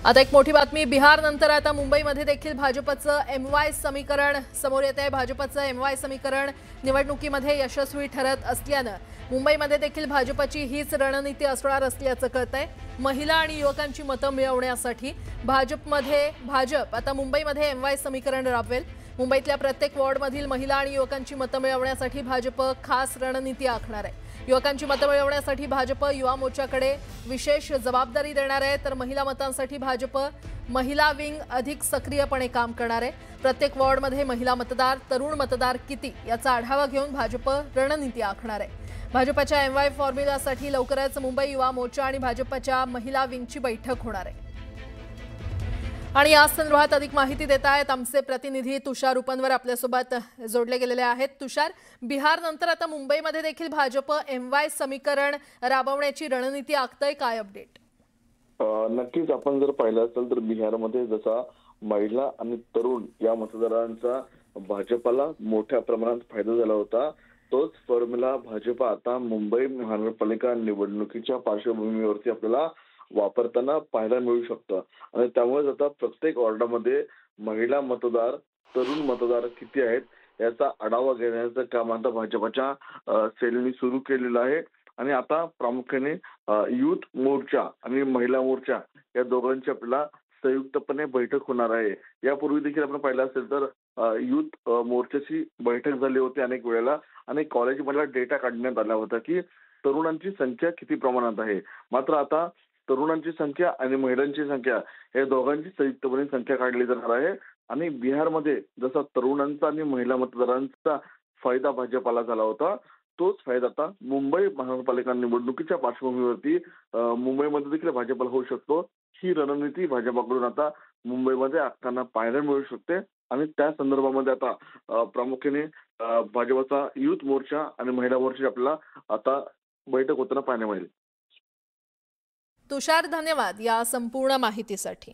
आता एक मोठी बातमी बिहार नंतर आता मुंबईमध्ये देखील भाजपचं एमवाय समीकरण समोर येत आहे। भाजपचं एमवाय समीकरण निवडणुकीमध्ये यशस्वी ठरत असल्यानं मुंबईमध्ये देखील भाजपची हीच रणनीती असणार असल्याचं कळतंय। महिला आणि युवकांची मतं मिळवण्यासाठी भाजप आता मुंबईमध्ये एमवाय समीकरण राबवेल। मुंबईतल्या प्रत्येक वॉर्डमधील महिला आणि युवकांची मतं मिळवण्यासाठी भाजप खास रणनीती आखणार आहे। युवकांची मतं मिळवण्यासाठी भाजप युवा मोर्चाकडे विशेष जबाबदारी देणार आहे, तर महिला मतांसाठी भाजप महिला विंग अधिक सक्रियपणे काम करणार आहे। प्रत्येक वॉर्डमध्ये महिला मतदार, तरुण मतदार किती याचा आढावा घेऊन भाजप रणनीती आखणार आहे। भाजपच्या एमवाय फॉर्म्युलासाठी लवकरच मुंबई युवा मोर्चा आणि भाजपच्या महिला विंगची बैठक होणार आहे। आणि या संदर्भात अधिक माहिती देत आहेत आमचे प्रतिनिधी तुषार उपनवर आपल्यासोबत जोडले गेलेले आहेत। तुषार, बिहार नंतर आता मुंबईमध्ये देखील भाजप एमवाय समीकरण राबवण्याची रणनीती आखतंय, काय अपडेट? नक्कीच आपण जर पाहिलं असेल तर बिहारमध्ये जसा महिला आणि तरुण या मतदारांचा भाजपला मोठ्या प्रमाणात फायदा झाला होता, तोच फॉर्म्युला भाजप आता मुंबई महानगरपालिका निवडणुकीच्या पार्श्वभूमीवरती आपल्याला वापरताना पाहायला मिळू शकतं। आणि त्यामुळे आता प्रत्येक वॉर्डामध्ये महिला मतदार, तरुण मतदार किती आहेत याचा आढावा घेण्याचं काम आता भाजपच्या सेलनी सुरू केलेलं आहे। आणि आता प्रामुख्याने युथ मोर्चा आणि महिला मोर्चा या दोघांची आपल्याला संयुक्तपणे बैठक होणार आहे। यापूर्वी देखील आपण पाहिलं असेल तर युथ मोर्चाची बैठक झाली होती अनेक वेळेला आणि कॉलेजमधला डेटा काढण्यात आला होता की तरुणांची संख्या किती प्रमाणात आहे। मात्र आता तरुणांची संख्या आणि महिलांची संख्या या दोघांची संयुक्तपणे संख्या काढली जाणार आहे। आणि बिहारमध्ये जसा तरुणांचा आणि महिला मतदारांचा फायदा भाजपला झाला होता, तोच फायदा आता मुंबई महानगरपालिका निवडणुकीच्या पार्श्वभूमीवरती मुंबईमध्ये देखील भाजपला होऊ शकतो। ही रणनीती भाजपकडून आता मुंबईमध्ये आखताना पाहायला मिळू शकते। आणि त्या संदर्भामध्ये आता प्रामुख्याने भाजपचा युथ मोर्चा आणि महिला मोर्चा आपल्याला आता बैठक होताना पाहायला मिळेल। तुषार, धन्यवाद या संपूर्ण माहितीसाठी।